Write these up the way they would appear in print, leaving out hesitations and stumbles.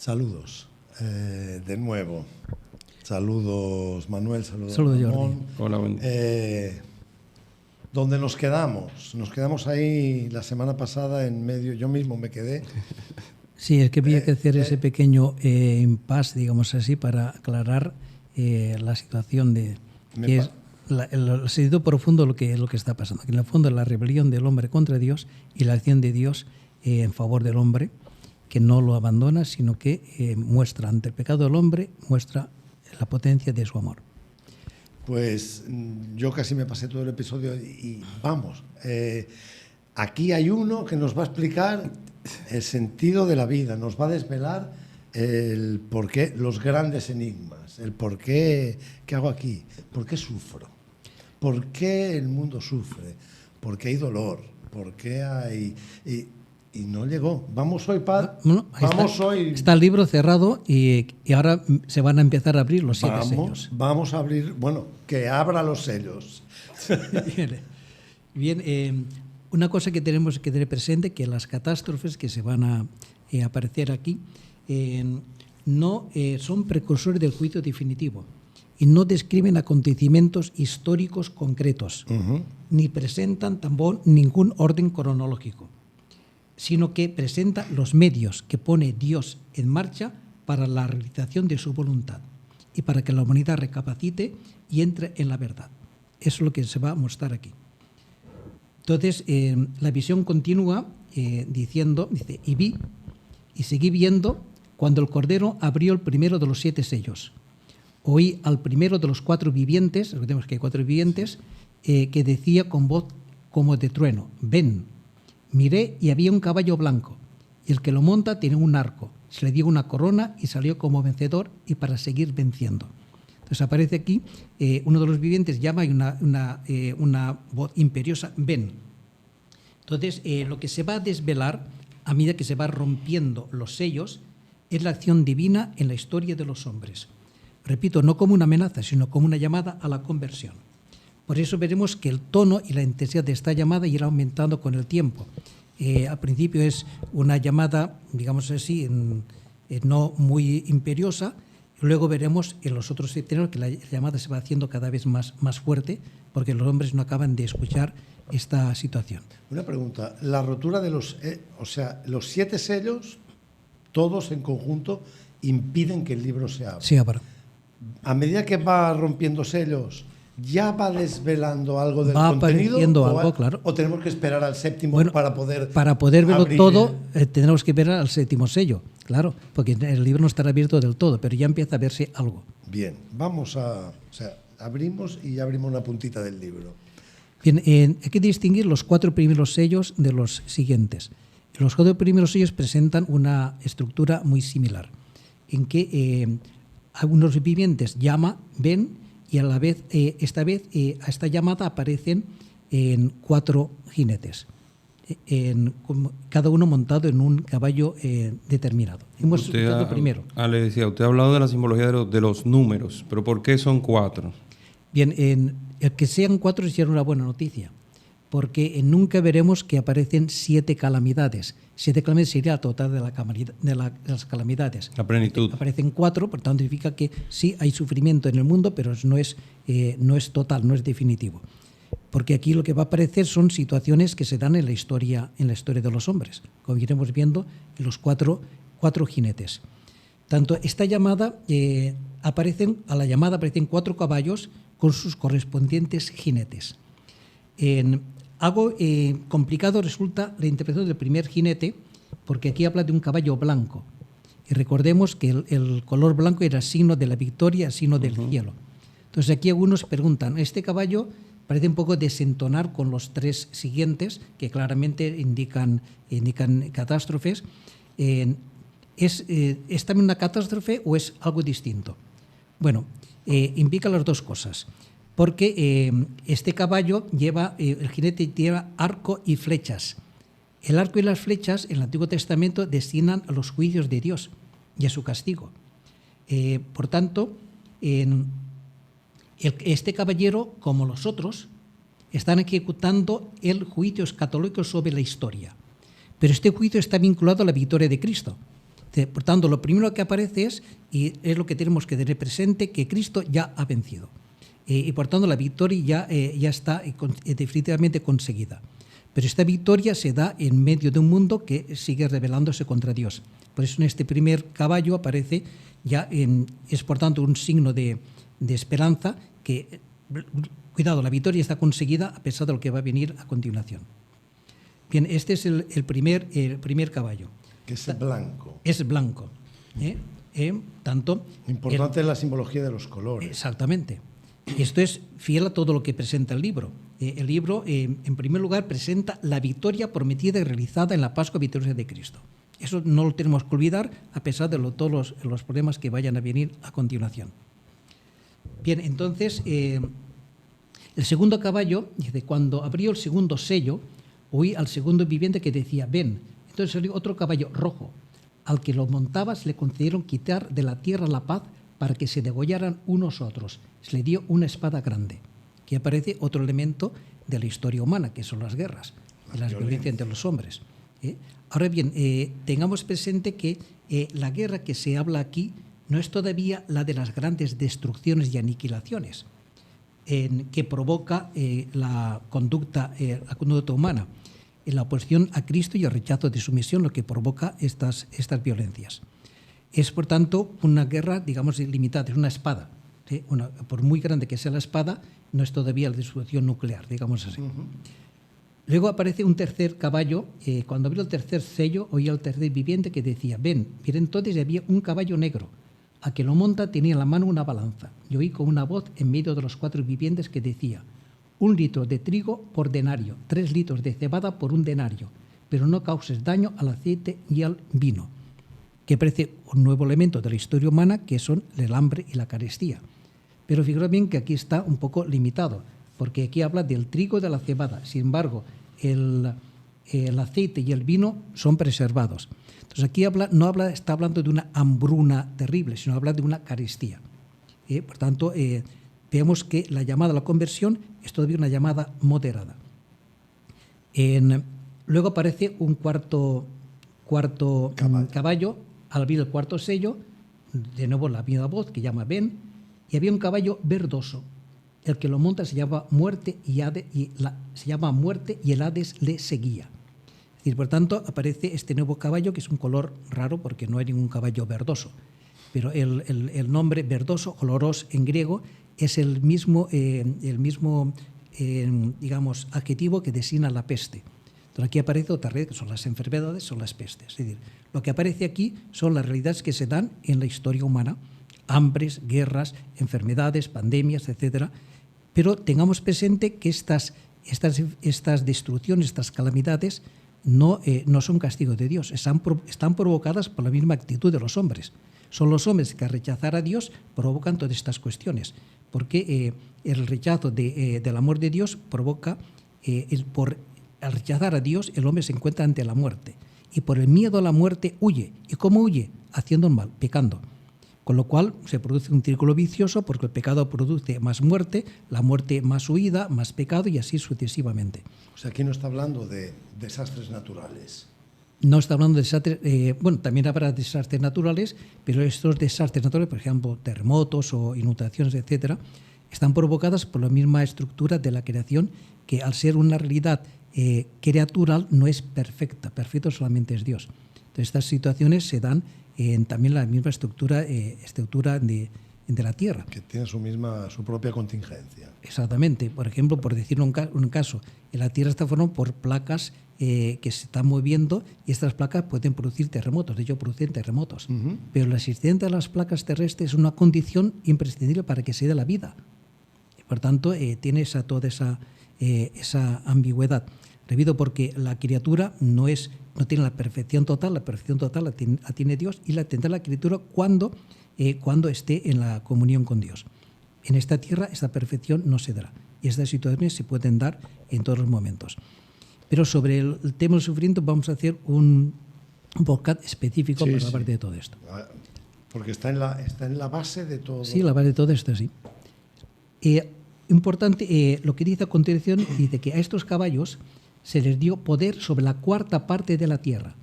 Saludos de nuevo. Saludos Manuel, saludos Ramón. Hola, buen día. ¿Dónde nos quedamos? Nos quedamos ahí la semana pasada en medio, yo mismo me quedé. Sí, es que había que hacer ese pequeño impasse, digamos así, para aclarar la situación de que es el sentido profundo de lo que está pasando. Que en el fondo es la rebelión del hombre contra Dios y la acción de Dios en favor del hombre, que no lo abandona, sino que muestra ante el pecado del hombre, muestra la potencia de su amor. Pues yo casi me pasé todo el episodio y vamos, aquí hay uno que nos va a explicar el sentido de la vida, nos va a desvelar el por qué, los grandes enigmas, el por qué, ¿qué hago aquí? ¿Por qué sufro? ¿Por qué el mundo sufre? ¿Por qué hay dolor? ¿Por qué hay...? Y no llegó. Vamos hoy, hoy. Está el libro cerrado y ahora se van a empezar a abrir los 7 sellos. Vamos a abrir, bueno, que abra los sellos. Bien, una cosa que tenemos que tener presente, que las catástrofes que se van a aparecer aquí no son precursores del juicio definitivo y no describen acontecimientos históricos concretos, ni presentan tampoco ningún orden cronológico, sino que presenta los medios que pone Dios en marcha para la realización de su voluntad y para que la humanidad recapacite y entre en la verdad. Eso es lo que se va a mostrar aquí. Entonces, la visión continúa dice, y vi, y seguí viendo cuando el Cordero abrió el primero de los 7 sellos. Oí al primero de los 4 vivientes, recordemos que hay 4 vivientes, que decía con voz como de trueno, ven. Miré y había un caballo blanco, y el que lo monta tiene un arco. Se le dio una corona y salió como vencedor y para seguir venciendo. Entonces aparece aquí, uno de los vivientes llama y una voz imperiosa, ven. Entonces lo que se va a desvelar a medida que se va rompiendo los sellos es la acción divina en la historia de los hombres. Repito, no como una amenaza, sino como una llamada a la conversión. Por eso veremos que el tono y la intensidad de esta llamada irá aumentando con el tiempo. Al principio es una llamada, digamos así, no muy imperiosa. Luego veremos en los otros escenarios que la llamada se va haciendo cada vez más fuerte, porque los hombres no acaban de escuchar esta situación. Una pregunta, la rotura de los 7 sellos, todos en conjunto, impiden que el libro se abra. Sí, abra. A medida que va rompiendo sellos, ¿ya va desvelando algo del va contenido? Algo, claro. ¿O tenemos que esperar al séptimo para poder verlo todo, tendremos que esperar al 7º sello, claro, porque el libro no estará abierto del todo, pero ya empieza a verse algo. Bien, abrimos y abrimos una puntita del libro. Bien, hay que distinguir los 4 primeros sellos de los siguientes. Los 4 primeros sellos presentan una estructura muy similar, en que algunos vivientes ven, y a la vez, esta vez, a esta llamada aparecen 4 jinetes, cada uno montado en un caballo determinado. Hemos explicado primero. Le decía, usted ha hablado de la simbología de los números, pero ¿por qué son 4? Bien, el que sean 4 es ya una buena noticia, porque nunca veremos que aparecen 7 calamidades. 7 calamidades sería el total de las calamidades. La plenitud. Aparecen 4, por tanto significa que sí hay sufrimiento en el mundo, pero no es total, no es definitivo. Porque aquí lo que va a aparecer son situaciones que se dan en la historia de los hombres, como iremos viendo en los 4 jinetes. Tanto esta llamada, a la llamada aparecen 4 caballos con sus correspondientes jinetes. Algo complicado resulta la interpretación del primer jinete, porque aquí habla de un caballo blanco. Y recordemos que el color blanco era signo de la victoria, signo del cielo. Entonces aquí algunos preguntan, este caballo parece un poco desentonar con los 3 siguientes, que claramente indican catástrofes. ¿Es también una catástrofe o es algo distinto? Bueno, implica las 2 cosas. Porque este caballo el jinete lleva arco y flechas. El arco y las flechas en el Antiguo Testamento destinan a los juicios de Dios y a su castigo. Por tanto, este caballero, como los otros, están ejecutando el juicio escatológico sobre la historia. Pero este juicio está vinculado a la victoria de Cristo. Por tanto, lo primero que aparece es, y es lo que tenemos que tener presente, que Cristo ya ha vencido. Y por tanto, la victoria ya está definitivamente conseguida. Pero esta victoria se da en medio de un mundo que sigue rebelándose contra Dios. Por eso en este primer caballo aparece ya, es por tanto un signo de esperanza que, cuidado, la victoria está conseguida a pesar de lo que va a venir a continuación. Bien, este es el primer caballo. Que es blanco. Es blanco. Tanto Importante la simbología de los colores. Exactamente. Esto es fiel a todo lo que presenta el libro. El libro, en primer lugar, presenta la victoria prometida y realizada en la Pascua victoriosa de Cristo. Eso no lo tenemos que olvidar, a pesar de todos los problemas que vayan a venir a continuación. Bien, entonces, el segundo caballo, dice, cuando abrió el segundo sello, oí al segundo viviente que decía, ven. Entonces salió otro caballo rojo. Al que lo montaba se le concedieron quitar de la tierra la paz para que se degollaran unos a otros. Se le dio una espada grande. Aquí aparece otro elemento de la historia humana, que son las guerras, las violencias entre los hombres. Ahora bien, tengamos presente que la guerra que se habla aquí no es todavía la de las grandes destrucciones y aniquilaciones que provoca la conducta humana, en la oposición a Cristo y el rechazo de su misión, lo que provoca estas violencias. Es, por tanto, una guerra, digamos, ilimitada, es una espada. ¿Sí? Por muy grande que sea la espada, no es todavía la destrucción nuclear, digamos así. Luego aparece un tercer caballo. Cuando abrió el tercer sello, oí al tercer viviente que decía, ven. Mira, entonces había un caballo negro. A que lo monta tenía en la mano una balanza. Y oí con una voz en medio de los 4 vivientes que decía, 1 litro de trigo por denario, 3 litros de cebada por 1 denario, pero no causes daño al aceite y al vino. Que parece un nuevo elemento de la historia humana, que son el hambre y la carestía. Pero fijaros bien que aquí está un poco limitado, porque aquí habla del trigo y de la cebada. Sin embargo, el aceite y el vino son preservados. Entonces aquí está hablando de una hambruna terrible, sino habla de una carestía. Por tanto, vemos que la llamada a la conversión es todavía una llamada moderada. Luego aparece un cuarto caballo. Al abrir el cuarto sello, de nuevo la misma voz que llama ven, y había un caballo verdoso. El que lo monta se llama Muerte y el Hades le seguía. Es decir, por tanto, aparece este nuevo caballo, que es un color raro porque no hay ningún caballo verdoso. Pero el nombre verdoso, oloros en griego, es el mismo digamos, adjetivo que designa la peste. Entonces aquí aparece otra realidad, que son las enfermedades, son las pestes. Es decir, lo que aparece aquí son las realidades que se dan en la historia humana, hambres, guerras, enfermedades, pandemias, etc. Pero tengamos presente que estas destrucciones, estas calamidades, no son castigo de Dios, están provocadas por la misma actitud de los hombres. Son los hombres que al rechazar a Dios provocan todas estas cuestiones, porque el rechazo del amor de Dios provoca, al rechazar a Dios, el hombre se encuentra ante la muerte, y por el miedo a la muerte huye. ¿Y cómo huye? Haciendo el mal, pecando. Con lo cual se produce un círculo vicioso, porque el pecado produce más muerte, la muerte más huida, más pecado, y así sucesivamente. O sea, aquí no está hablando de desastres naturales. No está hablando de desastres, bueno, también habrá desastres naturales, pero estos desastres naturales, por ejemplo, terremotos o inundaciones, etcétera, están provocadas por la misma estructura de la creación, que al ser una realidad creatural no es perfecta, perfecto solamente es Dios. Entonces estas situaciones se dan también la misma estructura de la Tierra. Que tiene su propia contingencia. Exactamente. Por ejemplo, por decir un caso, la Tierra está formada por placas que se están moviendo, y estas placas pueden producir terremotos, de hecho producen terremotos. Pero la existencia de las placas terrestres es una condición imprescindible para que se dé la vida. Por tanto, tiene toda esa ambigüedad. Debido porque la criatura no tiene la perfección total la tiene Dios, y la tendrá la criatura cuando esté en la comunión con Dios. En esta tierra esta perfección no se dará, y estas situaciones se pueden dar en todos los momentos. Pero sobre el tema del sufrimiento vamos a hacer un podcast específico para hablar de todo esto. Porque está en la base de todo. Sí, la base de todo esto, sí. Importante, lo que dice a continuación, dice que a estos caballos se les dio poder sobre la 4ª parte de la tierra,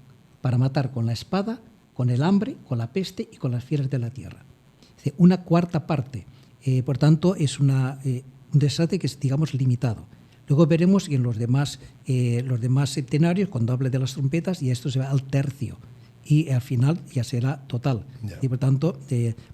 para matar con la espada, con el hambre, con la peste y con las fieras de la tierra. Dice, una cuarta parte. Por tanto, es un desastre que es, digamos, limitado. Luego veremos en los demás septenarios, cuando hable de las trompetas, y esto se va al tercio. Y al final ya será total. Ya. Y por tanto,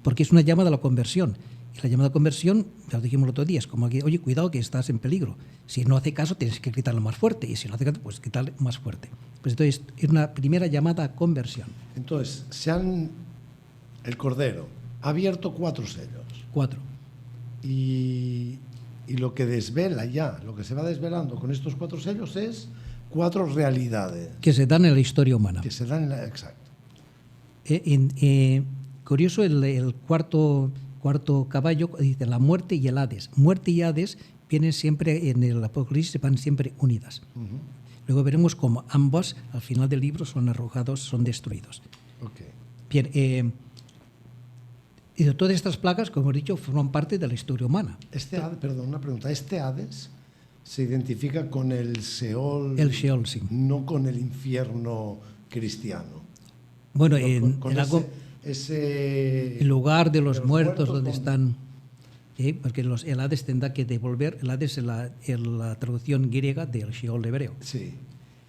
porque es una llamada a la conversión. Y la llamada a conversión, ya lo dijimos el otro día, es como que, oye, cuidado que estás en peligro. Si no hace caso, tienes que gritarlo más fuerte. Y si no hace caso, pues gritarle más fuerte. Pues entonces, es una primera llamada a conversión. Entonces, el Cordero ha abierto 4 sellos. 4. Y lo que desvela ya, lo que se va desvelando con estos 4 sellos es 4 realidades. Que se dan en la historia humana. Que se dan en la... Exacto. Curioso, el cuarto caballo dice la muerte y el Hades. Muerte y Hades vienen siempre en el Apocalipsis, van siempre unidas. Uh-huh. Luego veremos cómo ambos al final del libro son arrojados, son destruidos. Okay. Bien, y de todas estas plagas, como he dicho, forman parte de la historia humana. Perdón, una pregunta. ¿Este Hades se identifica con el Seol? El Sheol, sí. No con el infierno cristiano. Bueno, Con ese el lugar de los muertos donde están... porque el Hades tendrá que devolver... El Hades es la traducción griega del Sheol hebreo. Sí.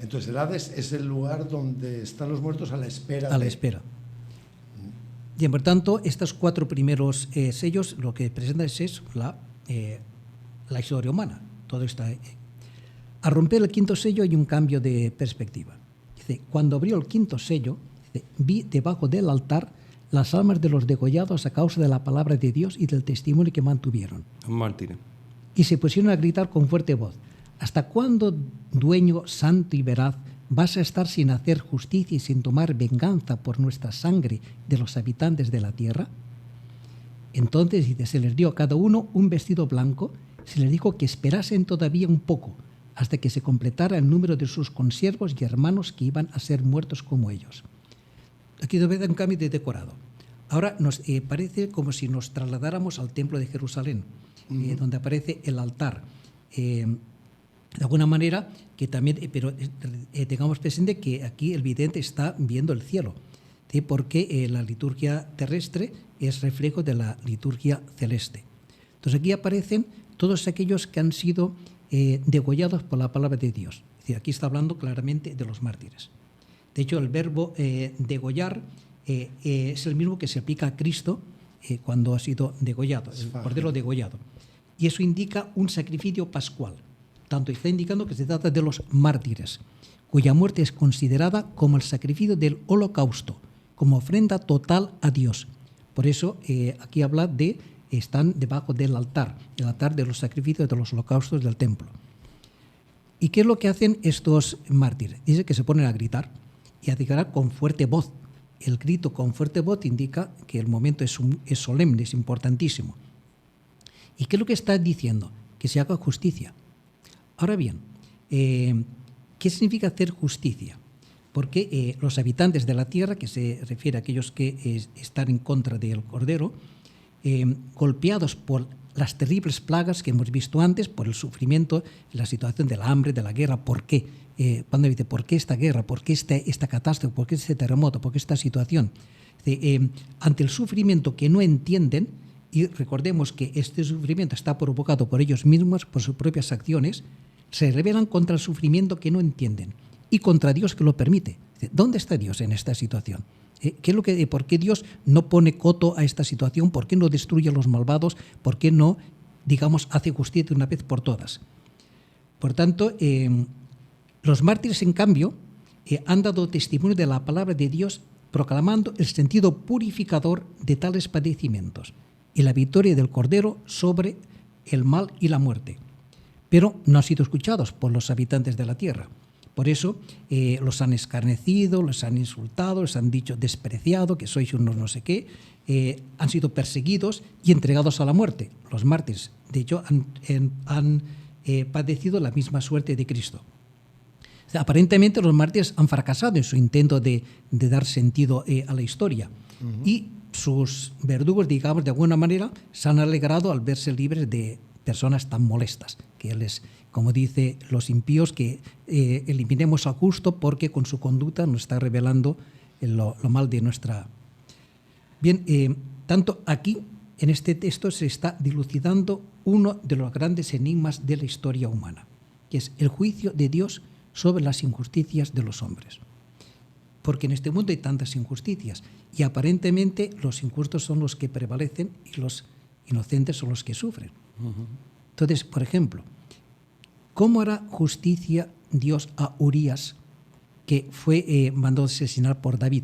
Entonces el Hades es el lugar donde están los muertos a la espera. A la espera. Y por tanto, estos 4 primeros sellos lo que presentan es la historia humana. Todo está. Al romper el 5.º sello hay un cambio de perspectiva. Dice, cuando abrió el 5.º sello, dice, vi debajo del altar las almas de los degollados a causa de la palabra de Dios y del testimonio que mantuvieron. Mártires. Y se pusieron a gritar con fuerte voz, ¿hasta cuándo, dueño santo y veraz, vas a estar sin hacer justicia y sin tomar venganza por nuestra sangre de los habitantes de la tierra? Entonces se les dio a cada uno un vestido blanco, se les dijo que esperasen todavía un poco, hasta que se completara el número de sus consiervos y hermanos que iban a ser muertos como ellos. Aquí debe haber un cambio de decorado. Ahora nos parece como si nos trasladáramos al templo de Jerusalén, donde aparece el altar. De alguna manera, que también, pero tengamos presente que aquí el vidente está viendo el cielo, ¿sí? Porque la liturgia terrestre es reflejo de la liturgia celeste. Entonces aquí aparecen todos aquellos que han sido degollados por la palabra de Dios. Es decir, aquí está hablando claramente de los mártires. De hecho, el verbo degollar es el mismo que se aplica a Cristo cuando ha sido degollado, el cordero degollado. Y eso indica un sacrificio pascual. Tanto está indicando que se trata de los mártires, cuya muerte es considerada como el sacrificio del holocausto, como ofrenda total a Dios. Por eso aquí habla de están debajo del altar, el altar de los sacrificios de los holocaustos del templo. ¿Y qué es lo que hacen estos mártires? Dice que se ponen a gritar y a declarar con fuerte voz. El grito con fuerte voz indica que el momento es solemne, es importantísimo. ¿Y qué es lo que está diciendo? Que se haga justicia. Ahora bien, ¿qué significa hacer justicia? Porque los habitantes de la tierra, que se refiere a aquellos que están en contra del Cordero, golpeados por las terribles plagas que hemos visto antes, por el sufrimiento, la situación del hambre, de la guerra. ¿Por qué? Cuando dice, ¿por qué esta guerra? ¿Por qué esta catástrofe? ¿Por qué este terremoto? ¿Por qué esta situación? Ante el sufrimiento que no entienden, y recordemos que este sufrimiento está provocado por ellos mismos, por sus propias acciones, se rebelan contra el sufrimiento que no entienden y contra Dios que lo permite. ¿Dónde está Dios en esta situación? ¿Por qué Dios no pone coto a esta situación? ¿Por qué no destruye a los malvados? ¿Por qué no, digamos, hace justicia de una vez por todas? Por tanto, los mártires, en cambio, han dado testimonio de la palabra de Dios, proclamando el sentido purificador de tales padecimientos y la victoria del Cordero sobre el mal y la muerte. Pero no han sido escuchados por los habitantes de la tierra. Por eso los han escarnecido, los han insultado, les han dicho despreciado, que sois unos no sé qué, han sido perseguidos y entregados a la muerte. Los mártires, de hecho, han padecido la misma suerte de Cristo. O sea, aparentemente los mártires han fracasado en su intento de dar sentido a la historia. Y sus verdugos, digamos, de alguna manera, se han alegrado al verse libres de personas tan molestas, que les, como dice los impíos, que eliminemos al justo porque con su conducta nos está revelando lo mal de nuestra... Bien, tanto aquí, en este texto, se está dilucidando uno de los grandes enigmas de la historia humana, que es el juicio de Dios sobre las injusticias de los hombres. Porque en este mundo hay tantas injusticias y aparentemente los injustos son los que prevalecen y los inocentes son los que sufren. Entonces, por ejemplo, ¿cómo hará justicia Dios a Urías, que fue mandado asesinar por David?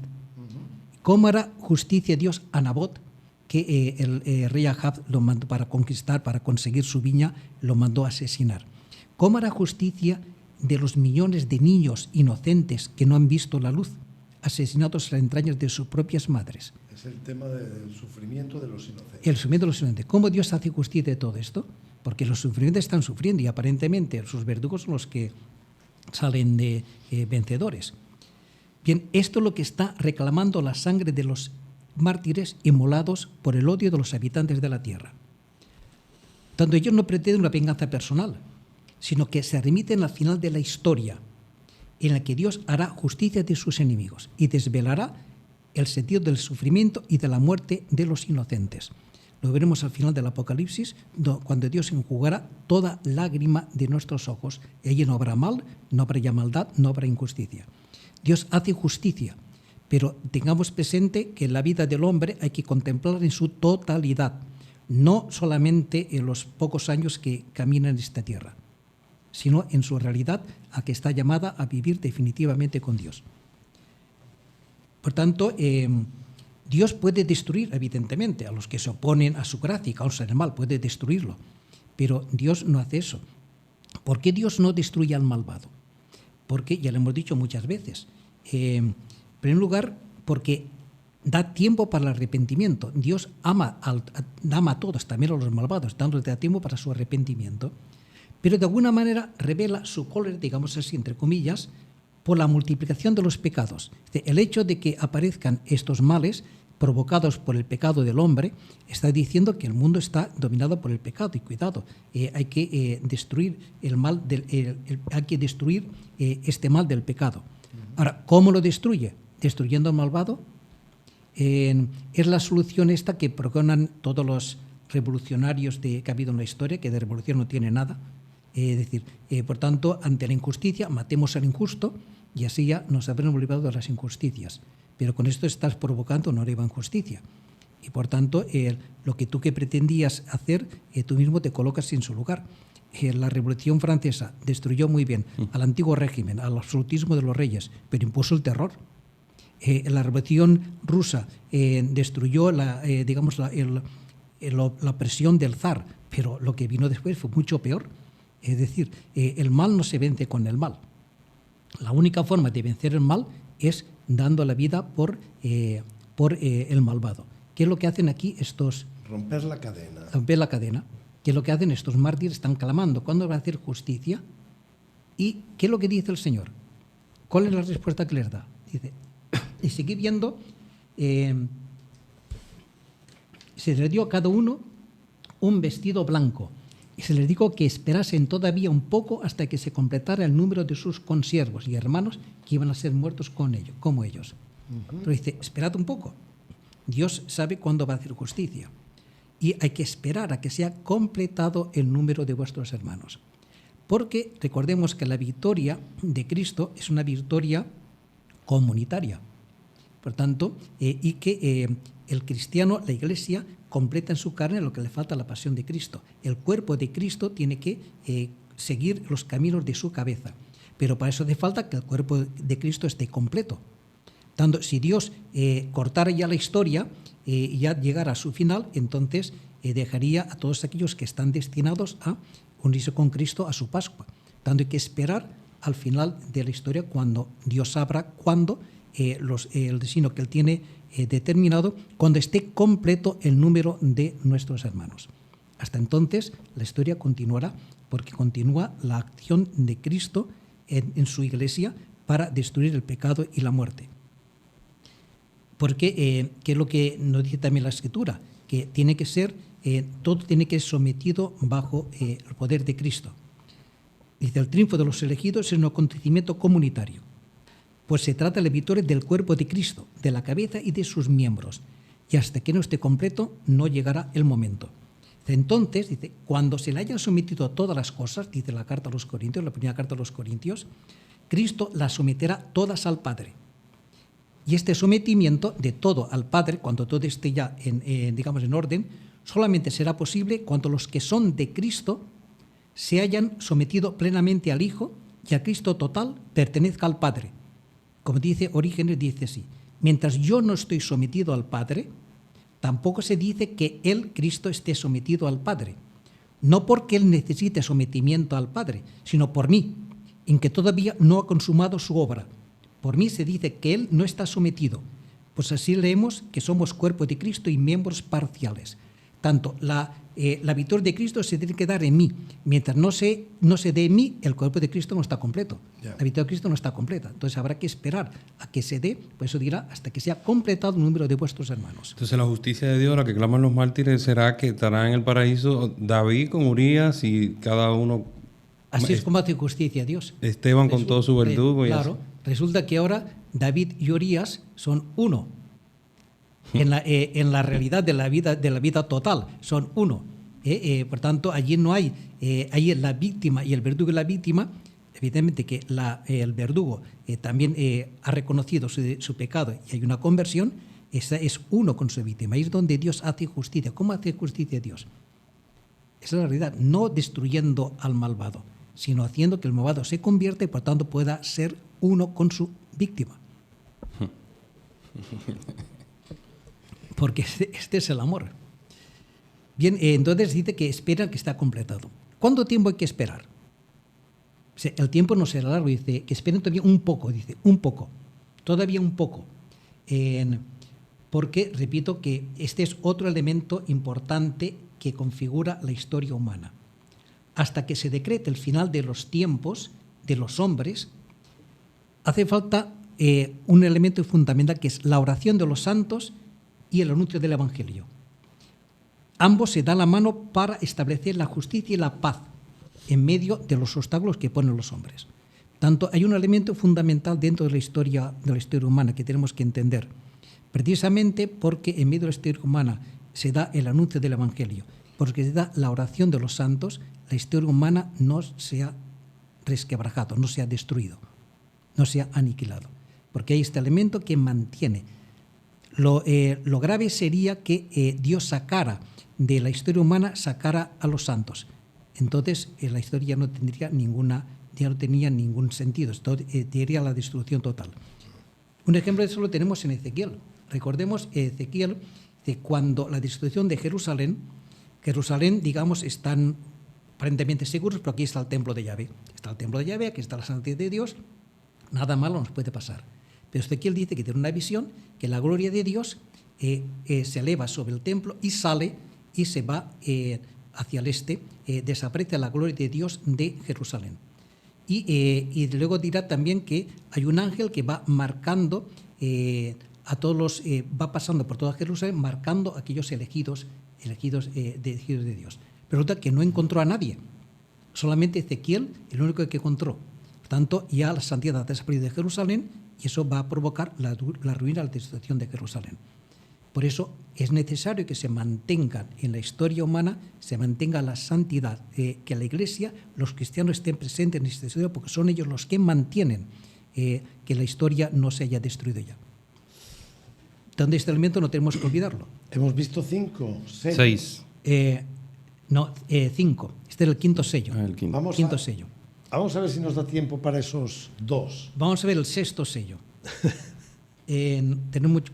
¿Cómo hará justicia Dios a Nabot, que el rey Ahab lo mandó para conquistar, para conseguir su viña, lo mandó a asesinar? ¿Cómo hará justicia de los millones de niños inocentes que no han visto la luz, asesinados en las entrañas de sus propias madres? Es el tema del sufrimiento de los inocentes. El sufrimiento de los inocentes. ¿Cómo Dios hace justicia de todo esto? Porque los sufrimientos están sufriendo y aparentemente sus verdugos son los que salen de vencedores. Bien, esto es lo que está reclamando la sangre de los mártires inmolados por el odio de los habitantes de la tierra. Tanto ellos no pretenden una venganza personal, sino que se remiten al final de la historia, en la que Dios hará justicia de sus enemigos y desvelará el sentido del sufrimiento y de la muerte de los inocentes. Lo veremos al final del Apocalipsis, cuando Dios enjugará toda lágrima de nuestros ojos. Y allí no habrá mal, no habrá ya maldad, no habrá injusticia. Dios hace justicia, pero tengamos presente que la vida del hombre hay que contemplarla en su totalidad, no solamente en los pocos años que camina en esta tierra, sino en su realidad a que está llamada a vivir definitivamente con Dios. Por tanto, Dios puede destruir, evidentemente, a los que se oponen a su gracia y causan el mal, puede destruirlo, pero Dios no hace eso. ¿Por qué Dios no destruye al malvado? Porque, ya lo hemos dicho muchas veces, en primer lugar, porque da tiempo para el arrepentimiento. Dios ama a todos, también a los malvados, dándoles tiempo para su arrepentimiento, pero de alguna manera revela su cólera, digamos así, entre comillas, por la multiplicación de los pecados. El hecho de que aparezcan estos males provocados por el pecado del hombre está diciendo que el mundo está dominado por el pecado. Y cuidado, hay que destruir el mal, hay que destruir este mal del pecado. Ahora, ¿cómo lo destruye? Destruyendo al malvado. Es la solución esta que proponen todos los revolucionarios que ha habido en la historia, que de revolución no tiene nada. Es decir, por tanto, ante la injusticia, matemos al injusto y así ya nos habremos librado de las injusticias. Pero con esto estás provocando una nueva injusticia. Y por tanto, lo que tú que pretendías hacer, tú mismo te colocas en su lugar. La Revolución Francesa destruyó muy bien al antiguo régimen, al absolutismo de los reyes, pero impuso el terror. La Revolución Rusa destruyó la presión del zar, pero lo que vino después fue mucho peor. Es decir, el mal no se vence con el mal. La única forma de vencer el mal es dando la vida por el malvado. ¿Qué es lo que hacen aquí estos? Romper la cadena. Romper la cadena. ¿Qué es lo que hacen estos mártires? Están clamando. ¿Cuándo va a hacer justicia? ¿Y qué es lo que dice el Señor? ¿Cuál es la respuesta que les da? Dice, y seguí viendo, se les dio a cada uno un vestido blanco. Y se les dijo que esperasen todavía un poco hasta que se completara el número de sus consiervos y hermanos que iban a ser muertos como ellos. Pero dice, esperad un poco. Dios sabe cuándo va a hacer justicia. Y hay que esperar a que sea completado el número de vuestros hermanos. Porque recordemos que la victoria de Cristo es una victoria comunitaria. Por tanto, y que el cristiano, la Iglesia, completa en su carne lo que le falta a la pasión de Cristo. El cuerpo de Cristo tiene que seguir los caminos de su cabeza. Pero para eso hace falta que el cuerpo de Cristo esté completo. Tanto, si Dios cortara ya la historia y ya llegara a su final, entonces dejaría a todos aquellos que están destinados a unirse con Cristo a su Pascua. Tanto hay que esperar al final de la historia cuando Dios sabrá cuándo el destino que Él tiene determinado, cuando esté completo el número de nuestros hermanos. Hasta entonces la historia continuará porque continúa la acción de Cristo en su Iglesia para destruir el pecado y la muerte. Porque, ¿qué es lo que nos dice también la Escritura? Que tiene que ser, todo tiene que ser sometido bajo el poder de Cristo. Dice, el triunfo de los elegidos es un acontecimiento comunitario. pues se trata de la victoria del cuerpo de Cristo, de la cabeza y de sus miembros. Y hasta que no esté completo, no llegará el momento. Entonces, dice, cuando se le hayan sometido todas las cosas, dice la carta a los Corintios, la primera carta a los Corintios, Cristo las someterá todas al Padre. Y este sometimiento de todo al Padre, cuando todo esté ya en orden, solamente será posible cuando los que son de Cristo se hayan sometido plenamente al Hijo y a Cristo total pertenezca al Padre. Como dice Orígenes, dice así: mientras yo no estoy sometido al Padre, tampoco se dice que Él, Cristo, esté sometido al Padre. No porque Él necesite sometimiento al Padre, sino por mí, en que todavía no ha consumado su obra. Por mí se dice que Él no está sometido, pues así leemos que somos cuerpo de Cristo y miembros parciales. Tanto la victoria de Cristo se tiene que dar en mí. Mientras no se dé en mí, el cuerpo de Cristo no está completo. Yeah. La victoria de Cristo no está completa. Entonces habrá que esperar a que se dé, por eso dirá, hasta que sea completado el número de vuestros hermanos. Entonces la justicia de Dios, la que claman los mártires, será que estará en el paraíso David con Urías y cada uno... Así es como hace justicia Dios. Esteban con todo su verdugo. Claro, resulta que ahora David y Urías son uno. En la realidad de la vida total, son uno. Por tanto, allí no hay, ahí la víctima y el verdugo y la víctima, evidentemente que el verdugo también ha reconocido su pecado y hay una conversión, esa es uno con su víctima. Ahí es donde Dios hace justicia. ¿Cómo hace justicia Dios? Esa es la realidad, no destruyendo al malvado, sino haciendo que el malvado se convierta y por tanto pueda ser uno con su víctima. Porque este es el amor. Bien, entonces dice que esperan que está completado. ¿Cuánto tiempo hay que esperar? O sea, el tiempo no será largo, dice que esperen todavía un poco, dice, un poco, todavía un poco. Porque, repito, que este es otro elemento importante que configura la historia humana. Hasta que se decrete el final de los tiempos de los hombres, hace falta un elemento fundamental que es la oración de los santos y el anuncio del Evangelio. Ambos se dan la mano para establecer la justicia y la paz en medio de los obstáculos que ponen los hombres. Tanto hay un elemento fundamental dentro de la historia humana que tenemos que entender, precisamente porque en medio de la historia humana se da el anuncio del Evangelio, porque se da la oración de los santos, la historia humana no se ha resquebrajado, no se ha destruido, no se ha aniquilado, porque hay este elemento que mantiene. Lo grave sería que Dios sacara de la historia humana, sacara a los santos. Entonces la historia ya no tenía ningún sentido, esto diría la destrucción total. Un ejemplo de eso lo tenemos en Ezequiel. Recordemos Ezequiel, de cuando la destrucción de Jerusalén, digamos, están aparentemente seguros, pero aquí está el templo de Yahvé. Está el templo de Yahvé, aquí está la santidad de Dios, nada malo nos puede pasar. Pero Ezequiel dice que tiene una visión, que la gloria de Dios se eleva sobre el templo y sale y se va hacia el este, desaparece la gloria de Dios de Jerusalén. Y luego dirá también que hay un ángel que va marcando a todos los, va pasando por toda Jerusalén, marcando a aquellos elegidos de Dios. Pero resulta que no encontró a nadie, solamente Ezequiel, el único que encontró. Por tanto, ya la santidad ha desaparecido de Jerusalén y eso va a provocar la ruina, la destrucción de Jerusalén. Por eso es necesario que se mantenga en la historia humana, se mantenga la santidad, que la Iglesia, los cristianos estén presentes en esta historia, porque son ellos los que mantienen que la historia no se haya destruido ya. Entonces, este elemento no tenemos que olvidarlo. Hemos visto 5, 6. 5. Este es el quinto sello. El quinto. Quinto sello. Vamos a ver si nos da tiempo para esos 2. Vamos a ver el sexto sello.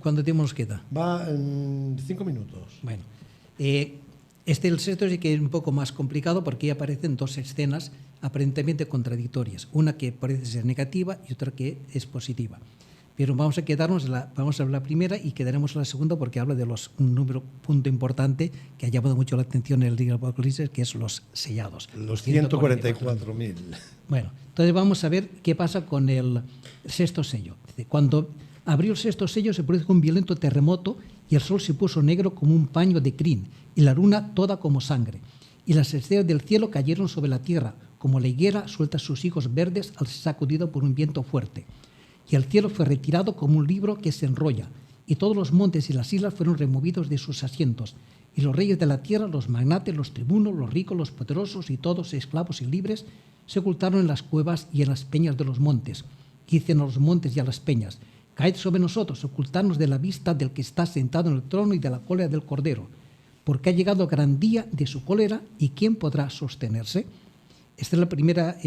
¿Cuánto tiempo nos queda? Va en 5 minutos. Bueno, el sexto sí que es un poco más complicado porque aparecen dos escenas aparentemente contradictorias. Una que parece ser negativa y otra que es positiva. Pero vamos a hablar de la primera y quedaremos en la segunda porque habla de un punto importante que ha llamado mucho la atención en el libro de Apocalipsis, que es los sellados. Los 144.000. Bueno, entonces vamos a ver qué pasa con el sexto sello. Cuando abrió el sexto sello se produjo un violento terremoto y el sol se puso negro como un paño de crin y la luna toda como sangre. Y las estrellas del cielo cayeron sobre la tierra, como la higuera suelta sus higos verdes al ser sacudido por un viento fuerte. y el cielo fue retirado como un libro que se enrolla, y todos los montes y las islas fueron removidos de sus asientos, y los reyes de la tierra, los magnates, los tribunos, los ricos, los poderosos y todos, esclavos y libres, se ocultaron en las cuevas y en las peñas de los montes. Y dicen a los montes y a las peñas: caed sobre nosotros, ocultarnos de la vista del que está sentado en el trono y de la cólera del Cordero, porque ha llegado el gran día de su cólera, y ¿quién podrá sostenerse? Esta es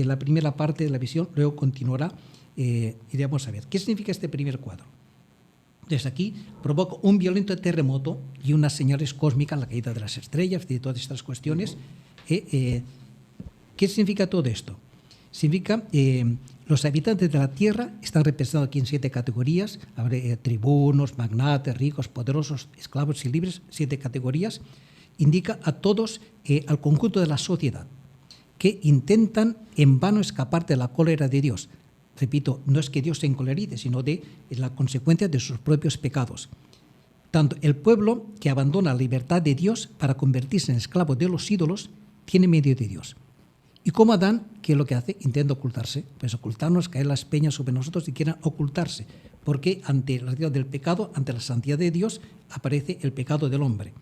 la primera parte de la visión. Luego continuará y vamos a ver qué significa este primer cuadro. Desde aquí provoca un violento terremoto y unas señales cósmicas, la caída de las estrellas, de todas estas cuestiones. ¿Qué significa todo esto? Significa los habitantes de la tierra están representados aquí en 7 categorías: tribunos, magnates, ricos, poderosos, esclavos y libres, 7 categorías. Indica a todos, al conjunto de la sociedad, que intentan en vano escapar de la cólera de Dios. Repito, no es que Dios se encolerice, sino de la consecuencia de sus propios pecados. Tanto el pueblo que abandona la libertad de Dios para convertirse en esclavo de los ídolos tiene medio de Dios. Y como Adán, ¿qué es lo que hace? Intenta ocultarse. Pues ocultarnos, caer las peñas sobre nosotros y quieran ocultarse. Porque ante la realidad del pecado, ante la santidad de Dios, aparece el pecado del hombre.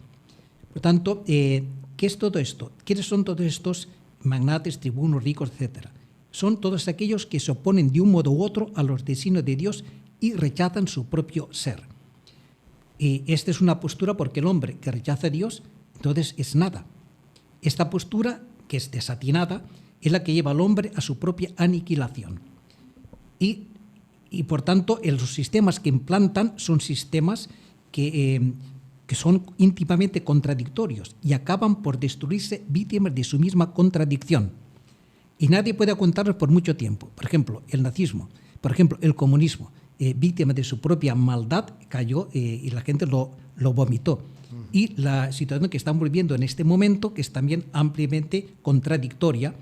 Por tanto, ¿qué es todo esto? ¿Quiénes son todos estos magnates, tribunos, ricos, etcétera? Son todos aquellos que se oponen de un modo u otro a los designios de Dios y rechazan su propio ser. Y esta es una postura porque el hombre que rechaza a Dios, entonces es nada. Esta postura, que es desatinada, es la que lleva al hombre a su propia aniquilación. Y por tanto, los sistemas que implantan son sistemas que son íntimamente contradictorios y acaban por destruirse víctimas de su misma contradicción. Y nadie puede aguantarlos por mucho tiempo. Por ejemplo, el nazismo, por ejemplo, el comunismo, víctima de su propia maldad, cayó y la gente lo vomitó. Y la situación que estamos viviendo en este momento, que es también ampliamente contradictoria,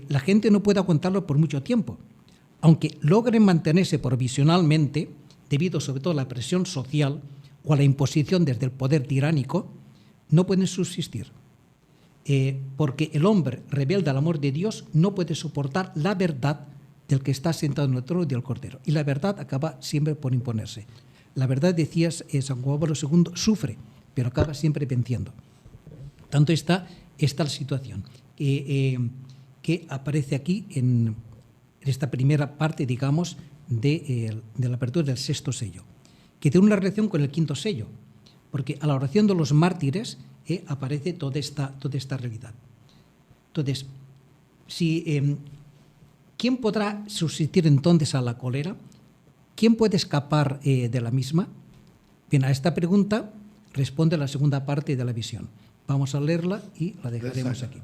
la gente no puede aguantarlo por mucho tiempo. Aunque logren mantenerse provisionalmente, debido sobre todo a la presión social o a la imposición desde el poder tiránico, no pueden subsistir. Porque el hombre rebelde al amor de Dios no puede soportar la verdad del que está sentado en el trono y del Cordero. Y la verdad acaba siempre por imponerse. La verdad, decía San Juan Pablo II, sufre, pero acaba siempre venciendo. Tanto está la situación que aparece aquí en esta primera parte, digamos, de la apertura del 6º sello, que tiene una relación con el 5º sello, porque a la oración de los mártires aparece toda esta realidad. Entonces, ¿quién podrá subsistir entonces a la cólera? ¿Quién puede escapar de la misma? Bien, a esta pregunta responde la segunda parte de la visión. Vamos a leerla y la dejaremos aquí.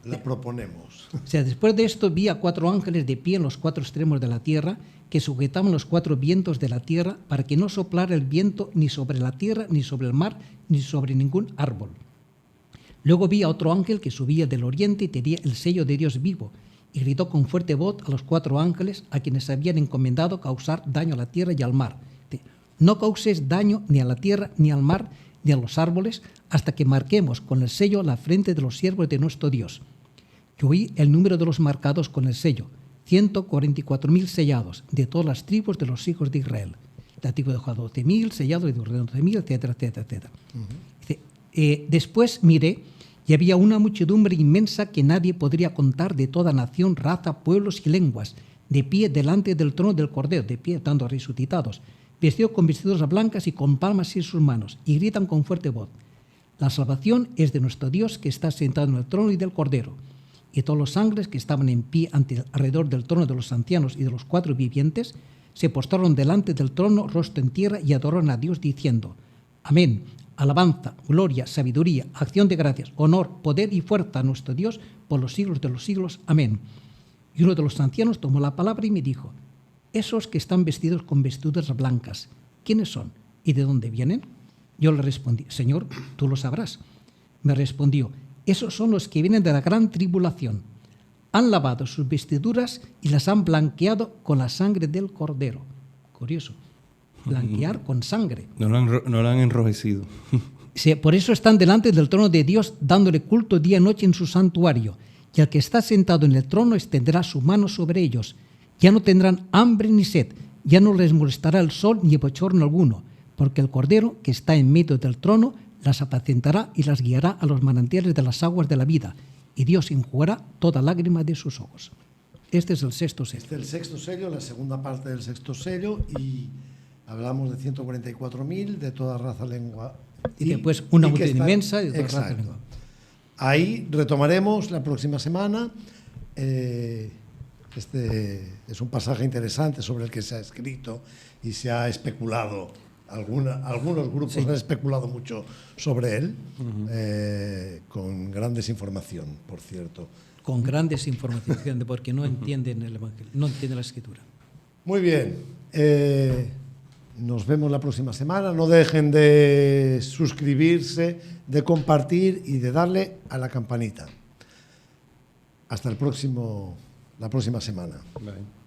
La proponemos. O sea, después de esto vi a 4 ángeles de pie en los 4 extremos de la tierra, que sujetaban los 4 vientos de la tierra para que no soplara el viento ni sobre la tierra, ni sobre el mar, ni sobre ningún árbol. Luego vi a otro ángel que subía del oriente y tenía el sello de Dios vivo, y gritó con fuerte voz a los 4 ángeles a quienes habían encomendado causar daño a la tierra y al mar. No causes daño ni a la tierra, ni al mar, ni a los árboles, hasta que marquemos con el sello la frente de los siervos de nuestro Dios. Yo oí el número de los marcados con el sello, 144.000 sellados, de todas las tribus de los hijos de Israel. El antiguo dejó a 12.000 sellados, de 12.000, etcétera, etcétera, etcétera. Después miré y había una muchedumbre inmensa que nadie podría contar, de toda nación, raza, pueblos y lenguas, de pie delante del trono del Cordero, de pie, tanto resucitados, vestidos con vestiduras blancas y con palmas en sus manos, y gritan con fuerte voz: la salvación es de nuestro Dios que está sentado en el trono y del Cordero. Y todos los ángeles que estaban en pie alrededor del trono de los ancianos y de los 4 vivientes se postraron delante del trono, rostro en tierra, y adoraron a Dios diciendo: amén, alabanza, gloria, sabiduría, acción de gracias, honor, poder y fuerza a nuestro Dios por los siglos de los siglos. Amén. Y uno de los ancianos tomó la palabra y me dijo: esos que están vestidos con vestiduras blancas, ¿quiénes son y de dónde vienen? Yo le respondí: Señor, tú lo sabrás. Me respondió: esos son los que vienen de la gran tribulación. Han lavado sus vestiduras y las han blanqueado con la sangre del Cordero. Curioso. Blanquear con sangre. No la han enrojecido. Por eso están delante del trono de Dios, dándole culto día y noche en su santuario. Y el que está sentado en el trono extenderá su mano sobre ellos. Ya no tendrán hambre ni sed, Ya no les molestará el sol ni bochorno alguno, porque el Cordero, que está en medio del trono, las apacentará y las guiará a los manantiales de las aguas de la vida, y Dios enjugará toda lágrima de sus ojos. Este es el sexto sello. Este es el sexto sello, la segunda parte del sexto sello, y hablamos de 144.000 de toda raza, lengua. Y después una multitud está, inmensa de toda raza, exacto. lengua. Ahí retomaremos la próxima semana. Este es un pasaje interesante sobre el que se ha escrito y se ha especulado. Algunos grupos han especulado mucho sobre él, con gran desinformación, por cierto. Con gran desinformación, porque no entienden el Evangelio, no entienden la Escritura. Muy bien. Nos vemos la próxima semana. No dejen de suscribirse, de compartir y de darle a la campanita. Hasta la próxima semana. Bye.